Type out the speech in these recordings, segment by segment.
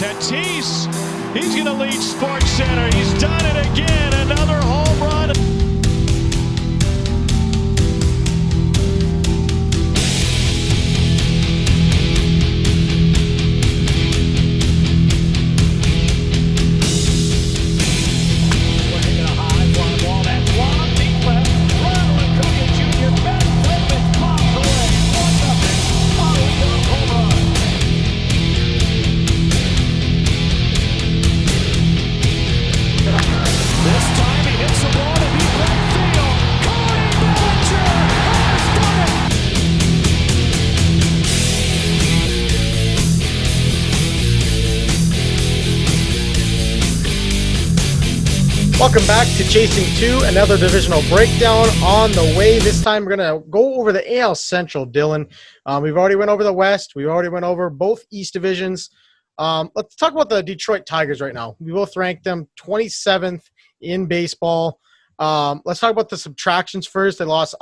Tatis, he's going to lead Sports Center. He's done it again. Another home run. Welcome back to Chasing 2, another divisional breakdown on the way. This time we're going to go over the AL Central, Dylan. We've already went over the West. We already went over both East divisions. Let's talk about the Detroit Tigers right now. We both ranked them 27th in baseball. Let's talk about the subtractions first. They lost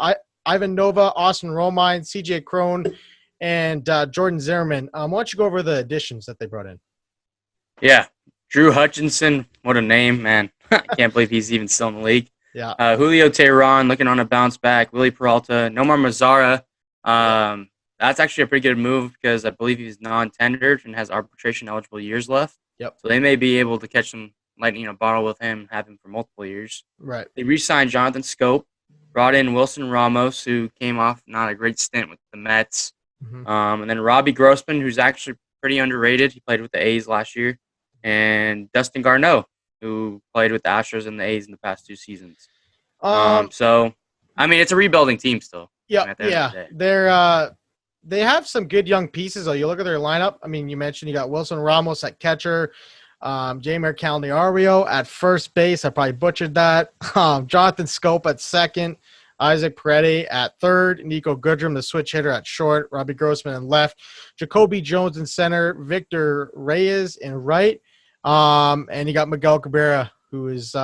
Ivan Nova, Austin Romine, CJ Crone, and Jordan Zimmerman. Why don't you go over the additions that they brought in? Yeah, Drew Hutchinson, what a name, man. I can't believe he's even still in the league. Yeah. Julio Teheran looking on a bounce back. Willie Peralta, Nomar Mazara. That's actually a pretty good move because I believe he's non-tendered and has arbitration-eligible years left. Yep. So they may be able to catch some lightning in a bottle with him, have him for multiple years. Right. They re-signed Jonathan Scope, brought in Wilson Ramos, who came off not a great stint with the Mets. Mm-hmm. And then Robbie Grossman, who's actually pretty underrated. He played with the A's last year. And Dustin Garneau, who played with the Astros and the A's in the past 2 seasons. So, I mean, it's a rebuilding team still. Yeah, they have some good young pieces, though. You look at their lineup. I mean, you mentioned you got Wilson Ramos at catcher, Jeimer Calniario at first base. I probably butchered that. Jonathan Scope at second, Isaac Peretti at third, Nico Goodrum, the switch hitter at short, Robbie Grossman in left, Jacoby Jones in center, Victor Reyes in right. And you got Miguel Cabrera, who is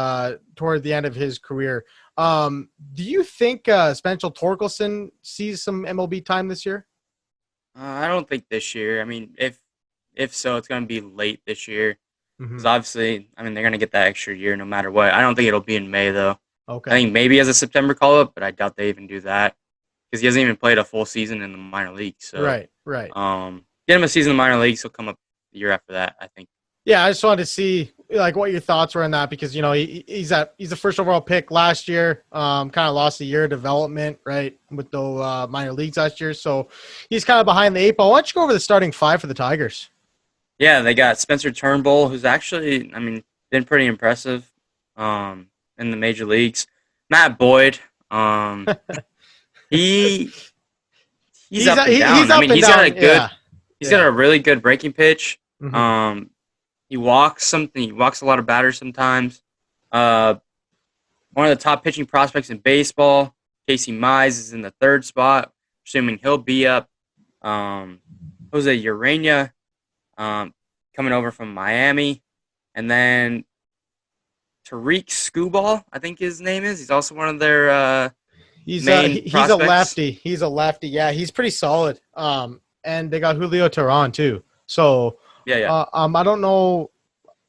toward the end of his career. Do you think Spencer Torkelson sees some MLB time this year? I don't think this year. I mean, if so, it's going to be late this year. Because obviously, I mean, they're going to get that extra year no matter what. I don't think it'll be in May, though. Okay. I think maybe as a September call-up, but I doubt they even do that. Because he hasn't even played a full season in the minor leagues. So, Right. Get him a season in the minor leagues, he'll come up the year after that, I think. Yeah, I just wanted to see like what your thoughts were on that because he's the first overall pick last year. Kind of lost a year of development, right, with the minor leagues last year. So he's kind of behind the 8 ball. Why don't you go over the starting 5 for the Tigers? Yeah, they got Spencer Turnbull, who's actually, I mean, been pretty impressive in the major leagues. Matt Boyd, he's up and down. I mean, he's got a good, he's got a really good breaking pitch. Mm-hmm. He walks a lot of batters sometimes. One of the top pitching prospects in baseball. Casey Mize is in the 3rd spot, assuming he'll be up. Jose Urania coming over from Miami. And then Tariq Skubal, I think his name is. He's also one of their he's main a lefty. He's a lefty. Yeah, he's pretty solid. And they got Julio Teheran too. So yeah. I don't know.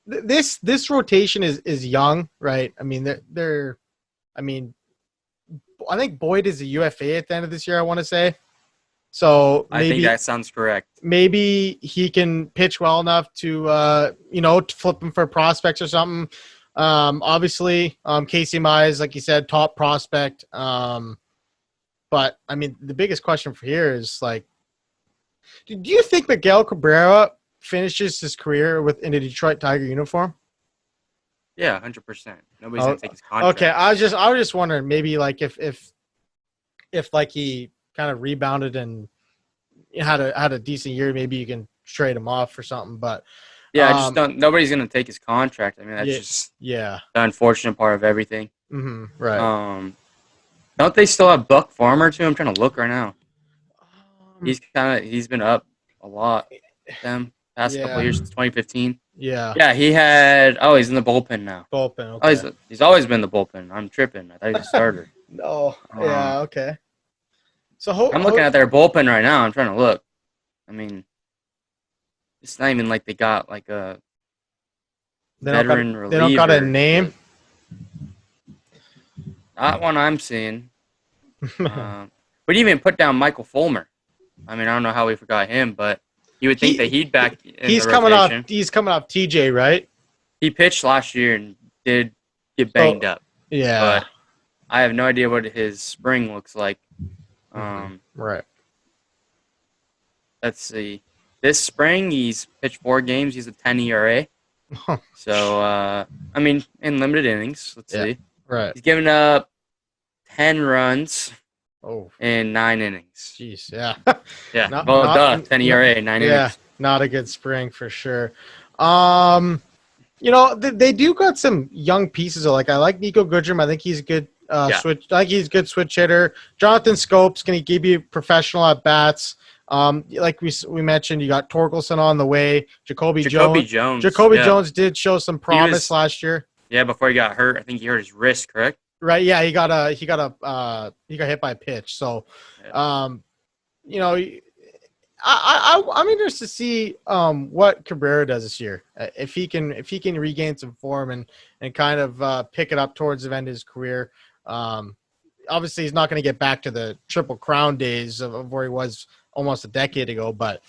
This rotation is young, right? I mean, I think Boyd is a UFA at the end of this year, I want to say. So maybe, I think that sounds correct. Maybe he can pitch well enough to to flip him for prospects or something. Obviously, Casey Mize, like you said, top prospect. But I mean, the biggest question for here is like, do you think Miguel Cabrera finishes his career in a Detroit Tiger uniform? Yeah, 100%. Nobody's gonna take his contract. Okay, I was just wondering maybe like if like he kind of rebounded and had a decent year, maybe you can trade him off or something. But yeah, I just don't. Nobody's gonna take his contract. I mean, that's just the unfortunate part of everything. Mm-hmm, right. Don't they still have Buck Farmer too? I'm trying to look right now. He's been up a lot. Them past couple of years since 2015. Yeah, he had. Oh, he's in the bullpen now. Bullpen. Okay. Okay. He's always been the bullpen. I'm tripping. I thought he was a starter. No. Yeah. Okay. So I'm looking at their bullpen right now. I'm trying to look. I mean, it's not even like they got like a They veteran they don't got a reliever. name. Not one I'm seeing. But even put down Michael Fulmer. I mean, I don't know how we forgot him, but you would think that he'd back in the rotation. He's coming off TJ, right? He pitched last year and did get banged up. Yeah. But I have no idea what his spring looks like. Right. Let's see. This spring, he's pitched 4 games. He's a 10 ERA. So, I mean, in limited innings. Let's see. Right. He's given up 10 runs Oh. in 9 innings. Jeez, yeah. Yeah. 10 ERA, 9 innings. Yeah, not a good spring for sure. They do got some young pieces. I like Nico Goodrum. I think he's a good switch. I think he's a good switch hitter. Jonathan Scopes going to give you professional at bats. Like we mentioned, you got Torkelson on the way. Jacoby Jones. Jacoby Jones did show some promise last year. Yeah, before he got hurt, I think he hurt his wrist. Correct. Right. Yeah, he got hit by a pitch. So, I'm interested to see what Cabrera does this year. If he can regain some form and kind of pick it up towards the end of his career. Obviously, he's not going to get back to the Triple Crown days of where he was almost a decade ago, but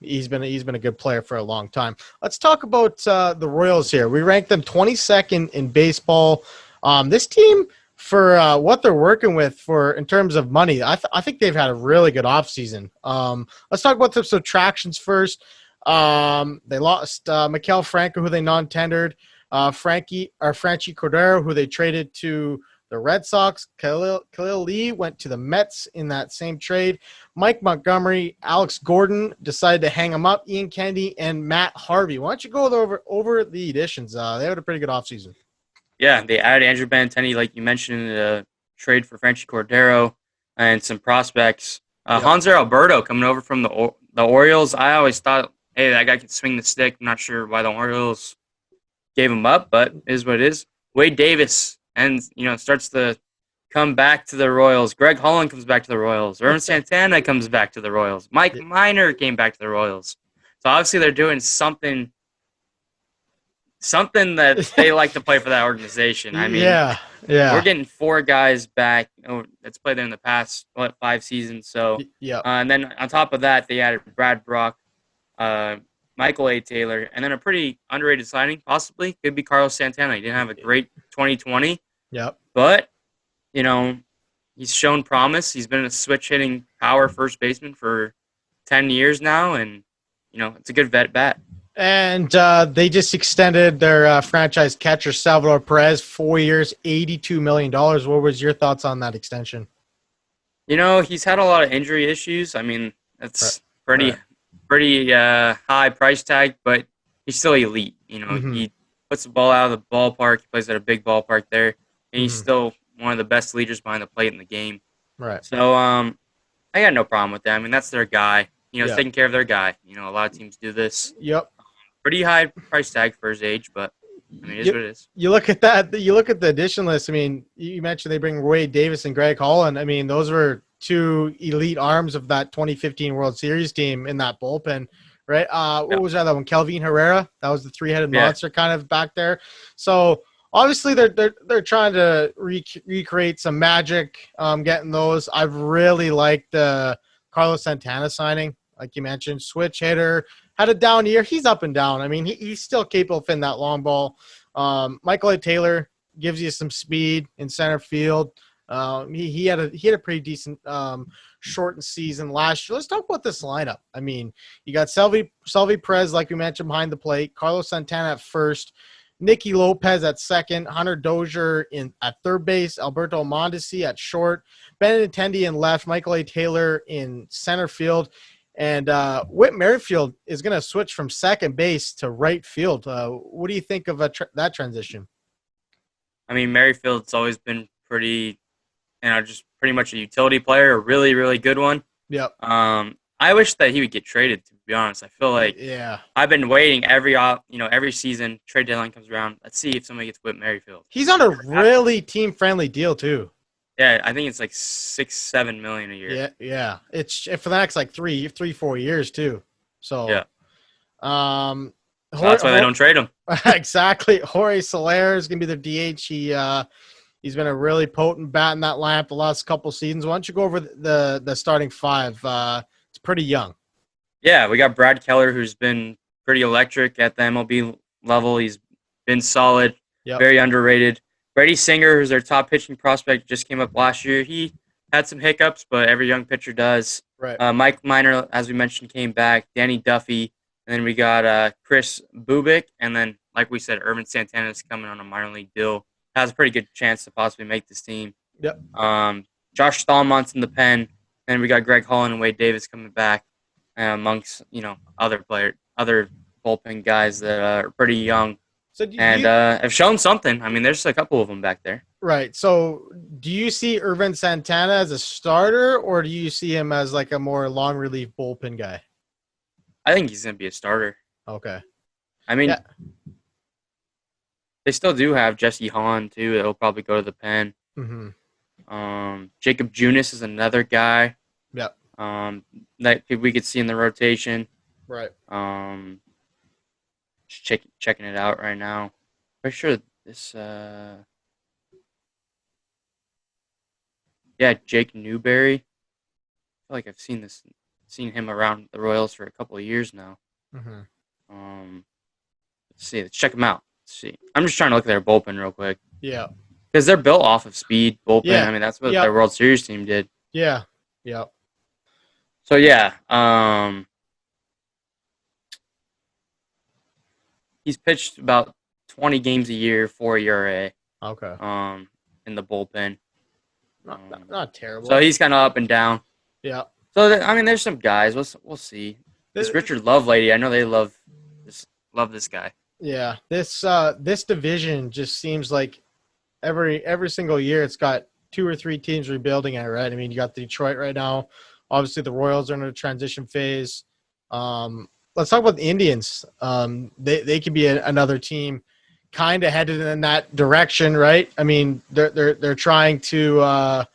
he's been a good player for a long time. Let's talk about the Royals here. We ranked them 22nd in baseball. This team, for what they're working with in terms of money, I think they've had a really good offseason. Let's talk about the subtractions first. They lost Maikel Franco, who they non-tendered, Franchi Cordero, who they traded to the Red Sox. Khalil Lee went to the Mets in that same trade. Mike Montgomery, Alex Gordon decided to hang him up, Ian Kennedy, and Matt Harvey. Why don't you go over the additions? They had a pretty good offseason. Yeah, they added Andrew Benintendi, like you mentioned, in the trade for Franchi Cordero and some prospects. Hanser Alberto coming over from the Orioles. I always thought, hey, that guy can swing the stick. I'm not sure why the Orioles gave him up, but it is what it is. Wade Davis starts to come back to the Royals. Greg Holland comes back to the Royals. Erwin Santana comes back to the Royals. Mike Minor came back to the Royals. So obviously they're doing something that they like to play for that organization. I mean, yeah. We're getting 4 guys back that's played there in the past 5 seasons. So and then on top of that, they added Brad Brock, Michael A. Taylor, and then a pretty underrated signing, possibly could be Carlos Santana. He didn't have a great 2020. Yep. But he's shown promise. He's been a switch hitting power first baseman for 10 years now, and it's a good vet bat. And they just extended their franchise catcher, Salvador Perez, 4 years, $82 million. What was your thoughts on that extension? He's had a lot of injury issues. I mean, that's pretty high price tag, but he's still elite. He puts the ball out of the ballpark. He plays at a big ballpark there, and he's still one of the best leaders behind the plate in the game. Right. So I got no problem with that. I mean, that's their guy. Taking care of their guy. A lot of teams do this. Yep. Pretty high price tag for his age, but I mean, it is what it is. You look at that. You look at the addition list. I mean, you mentioned they bring Wade Davis and Greg Holland. I mean, those were 2 elite arms of that 2015 World Series team in that bullpen, right? What was that one? Kelvin Herrera. That was the 3-headed monster kind of back there. So obviously they're trying to recreate some magic. Getting those. I've really liked the Carlos Santana signing, like you mentioned, switch hitter. Had a down year. He's up and down. I mean, he's still capable of hitting that long ball. Michael A. Taylor gives you some speed in center field. He had a pretty decent shortened season last year. Let's talk about this lineup. I mean, you got Salvi Perez, like we mentioned, behind the plate. Carlos Santana at first. Nicky Lopez at second. Hunter Dozier at third base. Alberto Mondesi at short. Benintendi in left. Michael A. Taylor in center field. And Whit Merrifield is going to switch from second base to right field. What do you think of that transition? I mean, Merrifield's always been pretty, just pretty much a utility player, a really, really good one. Yep. I wish that he would get traded, to be honest. I feel like I've been waiting every season, trade deadline comes around. Let's see if somebody gets Whit Merrifield. He's on a really team-friendly deal, too. Yeah, I think it's like $6-7 million a year. Yeah. It's for the next like 3-4 years too. So So that's why they don't trade him. Exactly. Jorge Soler is going to be their DH. He's been a really potent bat in that lineup the last couple seasons. Why don't you go over the starting five? It's pretty young. Yeah, we got Brad Keller, who's been pretty electric at the MLB level. He's been solid, very underrated. Brady Singer, who's their top pitching prospect, just came up last year. He had some hiccups, but every young pitcher does. Right. Mike Minor, as we mentioned, came back. Danny Duffy, and then we got Chris Bubik, and then, like we said, Irvin Santana is coming on a minor league deal. Has a pretty good chance to possibly make this team. Yep. Josh Stallmont's in the pen, and we got Greg Holland and Wade Davis coming back, amongst other bullpen guys that are pretty young. So have shown something. I mean, there's a couple of them back there. Right. So do you see Irvin Santana as a starter, or do you see him as like a more long relief bullpen guy? I think he's going to be a starter. Okay. I mean, they still do have Jesse Hahn, too. That'll probably go to the pen. Mm-hmm. Jacob Junis is another guy. Yep. That we could see in the rotation. Right. Just checking it out right now. Pretty sure this. Jake Newberry. I feel like I've seen him around the Royals for a couple of years now. Mm-hmm. Let's see. Let's check them out. Let's see. I'm just trying to look at their bullpen real quick. Yeah. Because they're built off of speed bullpen. Yeah. I mean, that's what their World Series team did. Yeah. Yeah. So he's pitched about 20 games a year for ERA. Okay. In the bullpen. Not terrible. So he's kind of up and down. Yeah. So there's some guys. We'll see. This Richard Love lady, I know they love this guy. Yeah. This division just seems like every single year it's got 2 or 3 teams rebuilding it, right? I mean, you got Detroit right now. Obviously, the Royals are in a transition phase. Let's talk about the Indians. They could be another team kind of headed in that direction, right? I mean, they're trying to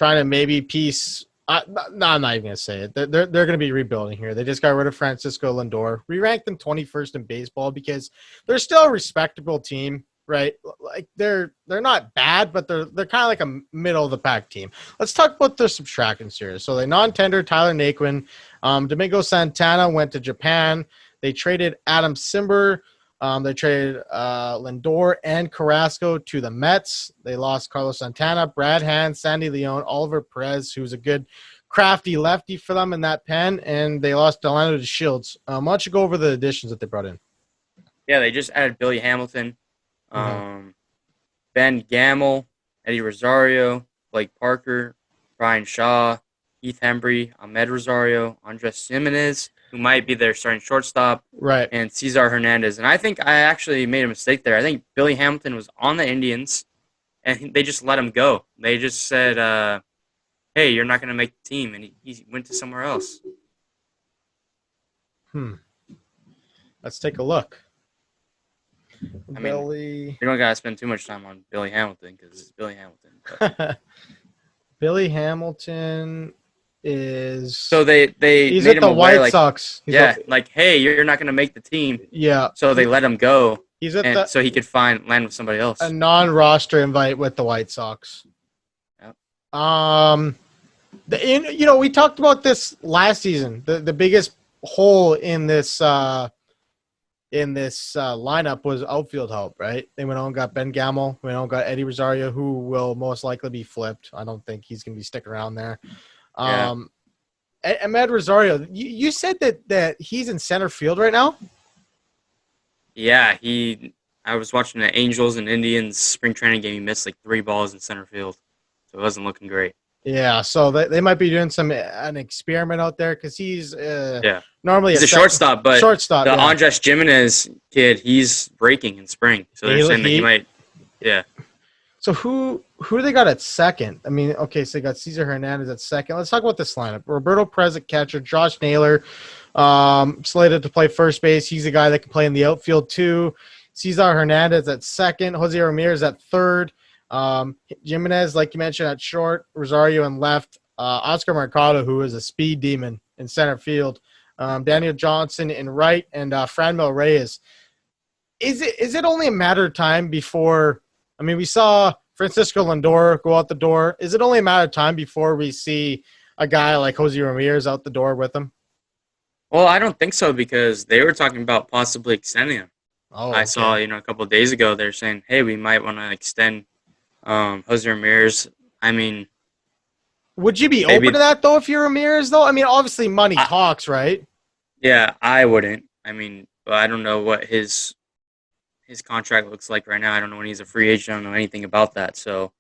maybe piece. No, I'm not even gonna say it. They're gonna be rebuilding here. They just got rid of Francisco Lindor. We ranked them 21st in baseball because they're still a respectable team, right? Like they're not bad, but they're kind of like a middle of the pack team. Let's talk about their subtractions here. So they non-tender Tyler Naquin. Domingo Santana went to Japan. They traded Adam Simber. They traded Lindor and Carrasco to the Mets. They lost Carlos Santana, Brad Hand, Sandy Leon, Oliver Perez, who's a good crafty lefty for them in that pen, and they lost Delano DeShields. Why don't you go over the additions that they brought in? Yeah, they just added Billy Hamilton, Ben Gamel, Eddie Rosario, Blake Parker, Brian Shaw, Keith Hembry, Ahmed Rosario, Andres Jimenez, who might be their starting shortstop, right, and Cesar Hernandez. And I think I actually made a mistake there. I think Billy Hamilton was on the Indians, and they just let him go. They just said, hey, you're not going to make the team, and he went to somewhere else. Let's take a look. I mean, you don't got to spend too much time on Billy Hamilton because it's Billy Hamilton. Billy Hamilton is so he's made at the White Sox. Like, hey, you're not going to make the team. Yeah. So they let him go. So he could land with somebody else. A non-roster invite with the White Sox. Yep. We talked about this last season. The biggest hole in this lineup was outfield help, right? They went on and got Ben Gamel. Went on and got Eddie Rosario, who will most likely be flipped. I don't think he's going to be sticking around there. Ahmed Rosario, you said that he's in center field right now? Yeah, I was watching the Angels and Indians spring training game. He missed like 3 balls in center field, so it wasn't looking great. Yeah, so they might be doing an experiment out there because he's normally he's a shortstop, but the yeah. Andres Jimenez kid, he's breaking in spring, so they're saying that he might. Yeah. So who do they got at second? I mean, okay, so they got Cesar Hernandez at second. Let's talk about this lineup. Roberto Perez at catcher, Josh Naylor slated to play first base. He's a guy that can play in the outfield too. Cesar Hernandez at second, Jose Ramirez at third. Jimenez, like you mentioned, at short, Rosario in left, Oscar Mercado, who is a speed demon in center field. Daniel Johnson in right, and Franmil Reyes. Is it only a matter of time before? I mean, we saw Francisco Lindor go out the door. Is it only a matter of time before we see a guy like Jose Ramirez out the door with him? Well, I don't think so because they were talking about possibly extending him. Oh, I okay. saw, a couple of days ago they're saying, hey, we might want to extend Jose Ramirez. I mean, would you be maybe- open to that, though, if you're Ramirez, though? I mean, obviously money talks, right? yeah, I wouldn't. I mean, but I don't know what his contract looks like right now. I don't know when he's a free agent. I don't know anything about that. So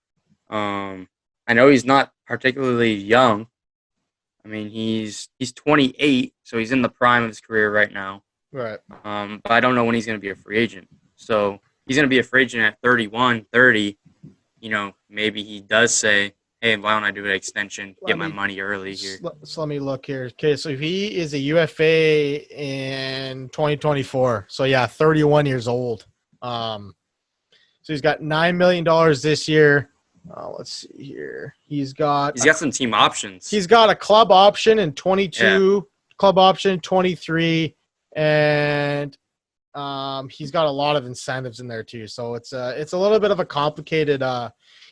I know he's not particularly young. I mean, he's 28, so he's in the prime of his career right now. Right. But I don't know when he's going to be a free agent. So he's going to be a free agent at 31, 30. Maybe he does say, hey, why don't I do an extension, get my money early here. So let me look here. Okay, so he is a UFA in 2024. So, yeah, 31 years old. So he's got $9 million this year. Let's see here. He's got some team options. He's got a club option in 22, club option in 23, and he's got a lot of incentives in there too. So it's a little bit of a complicated.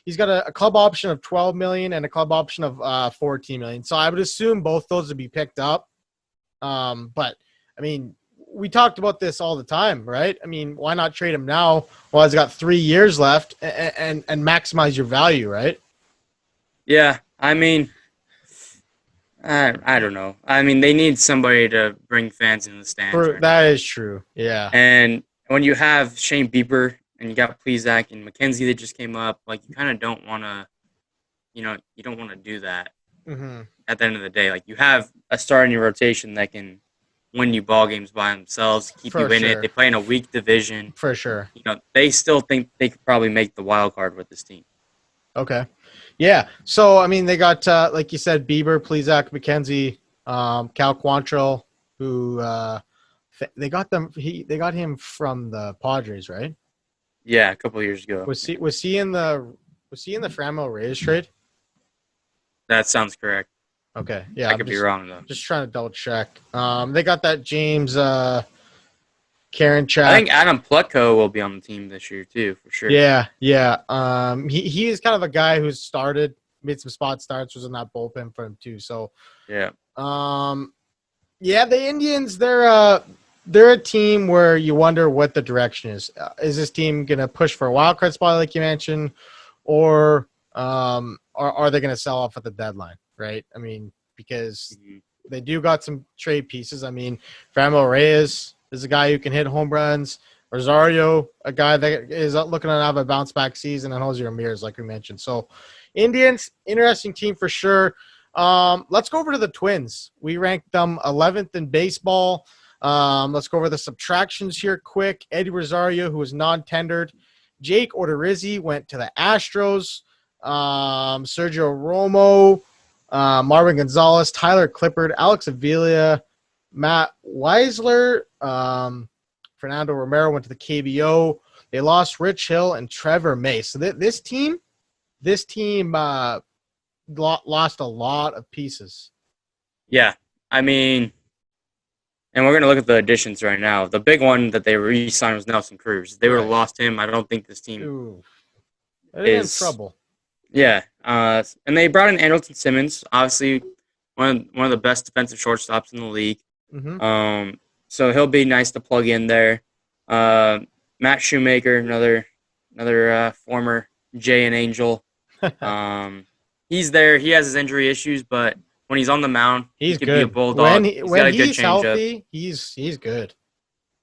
He's got a club option of 12 million and a club option of 14 million. So I would assume both those would be picked up. But I mean, we talked about this all the time, right? I mean, why not trade him now while he's got 3 years left and maximize your value, right? Yeah, I mean, I don't know. I mean, they need somebody to bring fans in the stands. Right that is true. Yeah. And when you have Shane Bieber and you got Plesac and McKenzie that just came up, like you kind of don't want to, you don't want to do that. Mm-hmm. At the end of the day, like you have a star in your rotation that can win you ball games by themselves, keep you in it. They play in a weak division. For sure. They still think they could probably make the wild card with this team. Okay. Yeah. So, I mean, they got, like you said, Bieber, Plesac, McKenzie, Cal Quantrill, who they got him from the Padres, right? Yeah, a couple of years ago. Was he in the Franmil Reyes trade? That sounds correct. Okay. Yeah. I could be wrong, though. Just trying to double check. They got that James Karinchak. I think Adam Plutko will be on the team this year, too, for sure. Yeah. He is kind of a guy who's made some spot starts, was in that bullpen for him, too. So, yeah. The Indians, they're a team where you wonder what the direction is. Is this team going to push for a wild card spot, like you mentioned, or are they going to sell off at the deadline? Right. I mean, because they do got some trade pieces. I mean, Franmil Reyes is a guy who can hit home runs. Rosario, a guy that is looking to have a bounce back season, and Jose Ramirez, like we mentioned. So, Indians, interesting team for sure. Let's go over to the Twins. We ranked them 11th in baseball. Let's go over the subtractions here quick. Eddie Rosario, who was non-tendered. Jake Odorizzi went to the Astros. Sergio Romo, Marvin Gonzalez, Tyler Clippard, Alex Avila, Matt Weisler, Fernando Romero went to the KBO. They lost Rich Hill and Trevor May. So this team lost a lot of pieces. Yeah, I mean, and we're going to look at the additions right now. The big one that they re-signed was Nelson Cruz. They would have lost him. I don't think this team is in trouble. Yeah, and they brought in Andrelton Simmons, obviously one of the best defensive shortstops in the league. Mm-hmm. So he'll be nice to plug in there. Matt Shoemaker, another former Jay and Angel. He's there. He has his injury issues, but when he's on the mound, he could be a bulldog. When he's got a good he's healthy, he's good.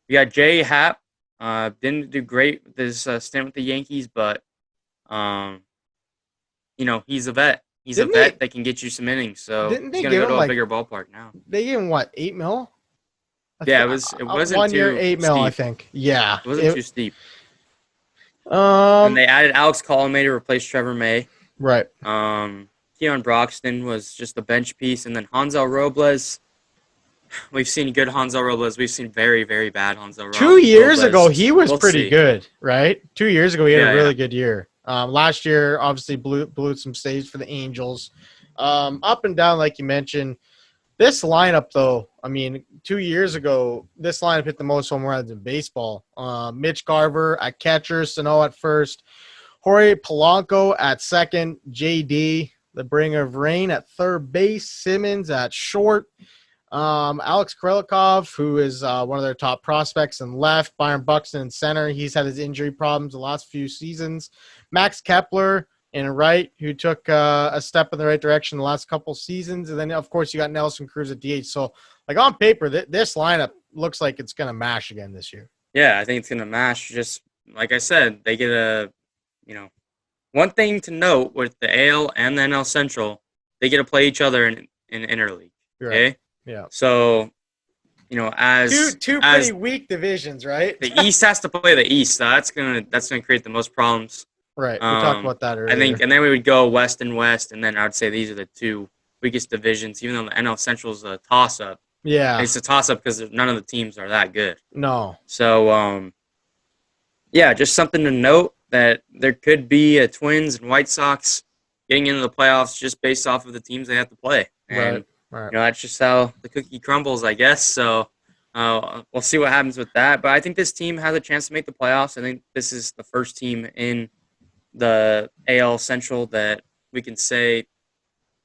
We got Jay Happ. Didn't do great with his stint with the Yankees, but he's a vet. He's a vet that can get you some innings. So he's going to go to a bigger ballpark now. They gave him what, $8 million? Yeah, it wasn't 1 year, too $8 million, I steep. think. Yeah, it wasn't too steep. And they added Alex Colomé to replace Trevor May. Right. Keon Broxton was just a bench piece, and then Hansel Robles. We've seen good Hansel Robles. We've seen very, very bad Hansel Robles. 2 years ago, he was pretty see. Good, right? 2 years ago, he had a really good year. Last year, obviously, blew some saves for the Angels. Up and down, like you mentioned. This lineup, though, I mean, 2 years ago, this lineup hit the most home runs in baseball. Mitch Garver at catcher, Sano at first, Jorge Polanco at second, JD, the bringer of rain, at third base, Simmons at short, Alex Krelikov, who is one of their top prospects in left, Byron Buxton in center. He's had his injury problems the last few seasons. Max Kepler in right, who took a step in the right direction the last couple seasons. And then, of course, you got Nelson Cruz at DH. So, like, on paper, this lineup looks like it's going to mash again this year. Yeah, I think it's going to mash. Just like I said, they get one thing to note with the AL and the NL Central, they get to play each other in interleague. Okay? Right. Yeah. So, as two pretty weak divisions, right? The East has to play the East. So that's gonna create the most problems. Right. We talked about that earlier. I think, and then we would go West and West, and then I would say these are the two weakest divisions, even though the NL Central is a toss-up. Yeah. It's a toss-up because none of the teams are that good. No. So, just something to note that there could be a Twins and White Sox getting into the playoffs just based off of the teams they have to play. And, right. That's just how the cookie crumbles, I guess. So, we'll see what happens with that. But I think this team has a chance to make the playoffs. I think this is the first team in the AL Central that we can say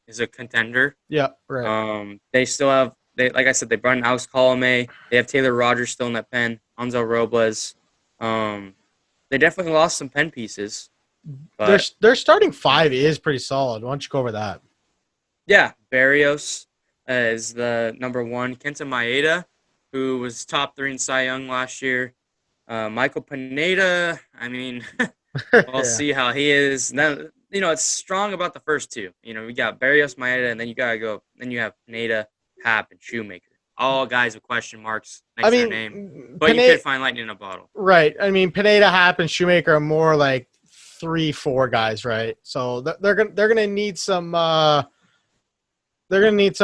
is a contender. Yeah, right. They still have, like I said, they brought in Alex Colomé. They have Taylor Rogers still in that pen. Hanzo Robles. They definitely lost some pen pieces. But their starting five is pretty solid. Why don't you go over that? Yeah, Barrios is the number one. Kenta Maeda, who was top 3 in Cy Young last year. Michael Pineda, I mean, we'll see how he is. Now, it's strong about the first two. We got Barrios, Maeda, and then you have Pineda, Happ, and Shoemaker. All guys with question marks next to their name. But you could find lightning in a bottle. Right. I mean, Pineda, Happ, and Shoemaker are more like 3-4 guys, right? So they're gonna need some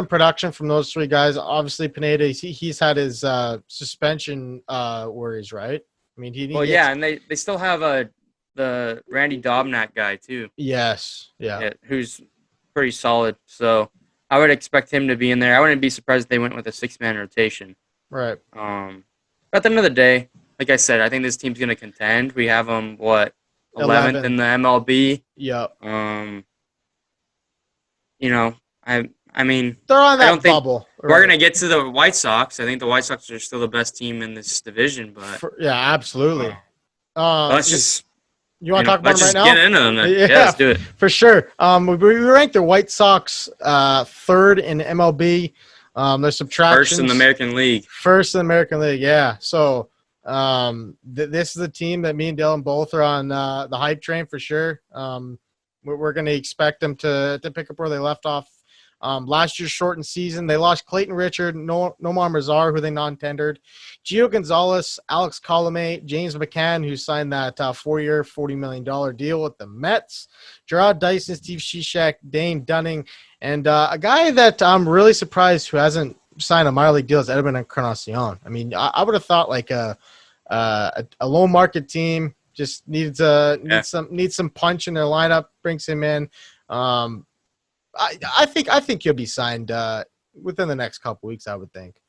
production from those 3 guys. Obviously, Pineda, he's had his suspension worries, right? I mean, and they still have the Randy Dobnak guy too. Yes, yeah, who's pretty solid. So I would expect him to be in there. I wouldn't be surprised if they went with a 6-man rotation. Right. But at the end of the day, like I said, I think this team's gonna contend. We have them 11th in the MLB. Yep. I mean, they're on that bubble. We're going to get to the White Sox. I think the White Sox are still the best team in this division. But absolutely. Let's just – you want to talk about them right now? Let's get into them then. Yeah, let's do it. For sure. We ranked the White Sox 3rd in MLB. There's subtractions. First in the American League. Yeah. So this is the team that me and Dylan both are on the hype train for sure. We're going to expect them to pick up where they left off. Last year's shortened season, they lost Clayton Richard, Nomar Mazar, who they non-tendered, Gio Gonzalez, Alex Colomé, James McCann, who signed that 4-year, $40 million deal with the Mets, Gerard Dyson, Steve Cishek, Dane Dunning, and a guy that I'm really surprised who hasn't signed a minor league deal is Edwin Encarnacion. I mean, I would have thought like a low market team just needs some punch in their lineup, brings him in. I think he'll be signed within the next couple weeks, I would think.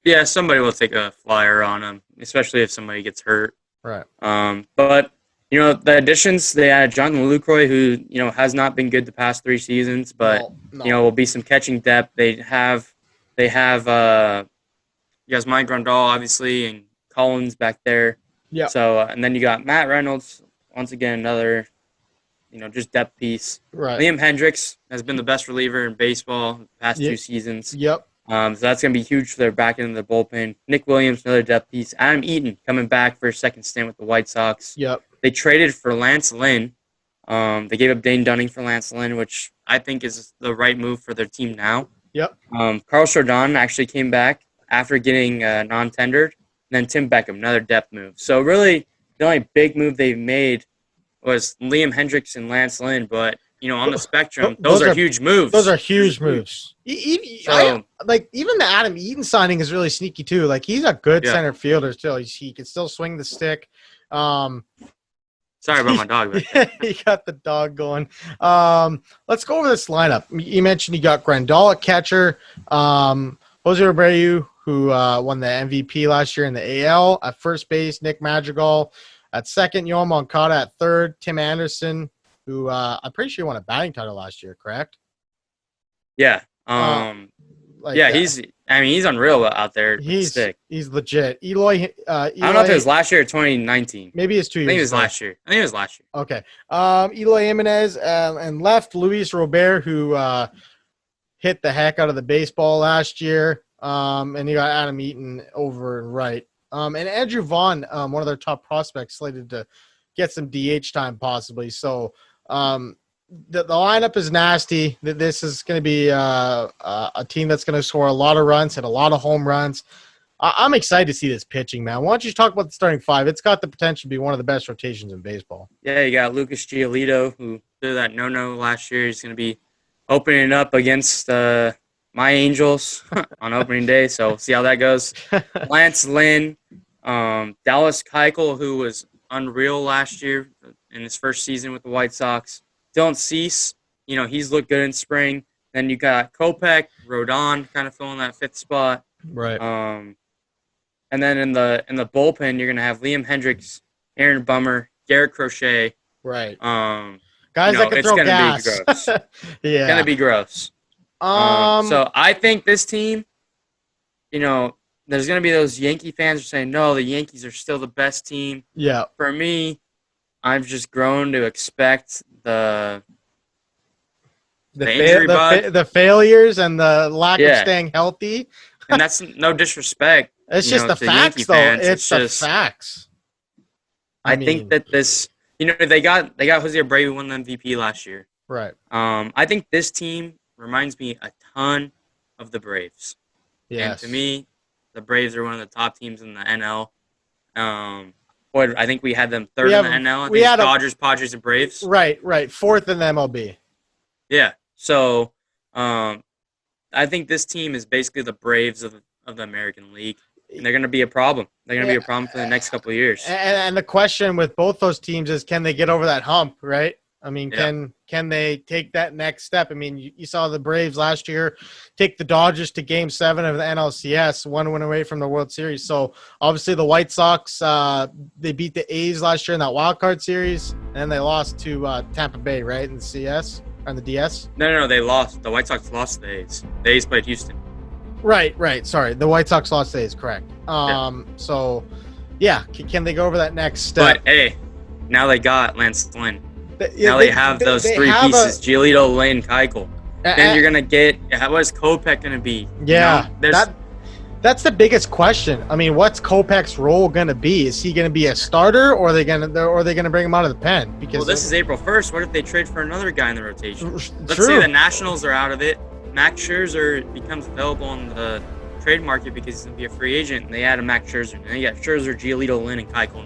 Yeah, somebody will take a flyer on him, especially if somebody gets hurt. Right. But the additions, they had Jonathan Lucroy, who has not been good the past 3 seasons, but no. Will be some catching depth. They have you guys, Mike Grandal, obviously, and Collins back there. Yeah. So and then you got Matt Reynolds, once again another. Just depth piece. Right. Liam Hendricks has been the best reliever in baseball the past 2 seasons. Yep. So that's going to be huge for their back end of the bullpen. Nick Williams, another depth piece. Adam Eaton coming back for a second stint with the White Sox. Yep. They traded for Lance Lynn. They gave up Dane Dunning for Lance Lynn, which I think is the right move for their team now. Yep. Carl Chardon actually came back after getting non-tendered. And then Tim Beckham, another depth move. So really, the only big move they've made was Liam Hendricks and Lance Lynn, but on the spectrum, those are huge moves. Those are huge moves. Even the Adam Eaton signing is really sneaky too. Like he's a good center fielder still. He can still swing the stick. Sorry about my dog back there. You got the dog going. Let's go over this lineup. You mentioned you got Grandal at catcher, Jose Abreu, who won the MVP last year in the AL. At first base, Nick Madrigal. At second, Yoel Moncada. At third, Tim Anderson, who I'm pretty sure won a batting title last year, correct? Yeah. He's unreal out there. He's sick. He's legit. Eloy, I don't know if it was last year or 2019. Maybe it's 2 years. I think it was last year. Okay. Eloy Jimenez and left Luis Robert, who hit the heck out of the baseball last year. And you got Adam Eaton over and right. And Andrew Vaughn, one of their top prospects, slated to get some DH time possibly. So the lineup is nasty. This is going to be a team that's going to score a lot of runs, hit a lot of home runs. I'm excited to see this pitching, man. Why don't you talk about the starting five? It's got the potential to be one of the best rotations in baseball. Yeah, you got Lucas Giolito, who did that no last year. He's going to be opening it up against my Angels on opening day, so we'll see how that goes. Lance Lynn, Dallas Keuchel, who was unreal last year in his first season with the White Sox. Dylan Cease, he's looked good in spring. Then you got Kopech, Rodon, kind of filling that fifth spot. Right. And then in the bullpen, you're gonna have Liam Hendricks, Aaron Bummer, Garrett Crochet. Right. Guys that can it's throw gonna gas. be gross. Yeah. It's gonna be gross. So I think this team, there's gonna be those Yankee fans who are saying, no, the Yankees are still the best team. Yeah. For me, I've just grown to expect the injury bug. The failures and the lack of staying healthy. And that's no disrespect. It's just the facts, though. It's the facts. I think that this, they got Jose Abreu, who won the MVP last year. Right. I think this team reminds me a ton of the Braves. Yes. And to me, the Braves are one of the top teams in the NL. I think we had them third in the NL. I think it's Dodgers, Padres, and Braves. Right. Fourth in the MLB. Yeah. So, I think this team is basically the Braves of the American League, and they're going to be a problem. They're going to be a problem for the next couple of years. And the question with both those teams is, can they get over that hump, right? I mean, can they take that next step? I mean, you saw the Braves last year take the Dodgers to Game 7 of the NLCS, one win away from the World Series. So, obviously, the White Sox, they beat the A's last year in that wild card series, and they lost to Tampa Bay, right, in the CS? On the DS? No, they lost. The White Sox lost to the A's. The A's played Houston. Right. Sorry. The White Sox lost to the A's, correct. So, yeah, can they go over that next step? But, hey, now they got Lance Lynn. Now they have those three pieces, Giolito, Lynn, Keuchel. Then you're going to get – what is Kopech going to be? Yeah, that's the biggest question. I mean, what's Kopech's role going to be? Is he going to be a starter, or are they going to bring him out of the pen? Because this is April 1st. What if they trade for another guy in the rotation? Let's say the Nationals are out of it. Max Scherzer becomes available on the trade market because he's going to be a free agent, and they add a Max Scherzer. And they got Scherzer, Giolito, Lynn, and Keuchel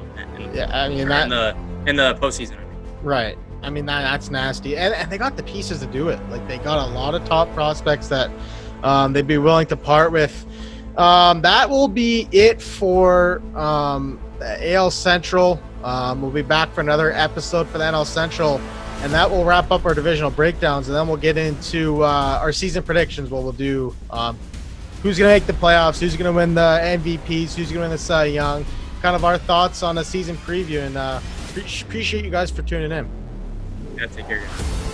in the postseason. Right. I mean, that's nasty. And they got the pieces to do it. Like, they got a lot of top prospects that they'd be willing to part with. That will be it for the AL Central. We'll be back for another episode for the NL Central, and that will wrap up our divisional breakdowns, and then we'll get into our season predictions, what we'll do. Who's going to make the playoffs, who's going to win the MVPs, who's going to win the Cy Young, kind of our thoughts on the season preview, and appreciate you guys for tuning in. Yeah, take care, guys.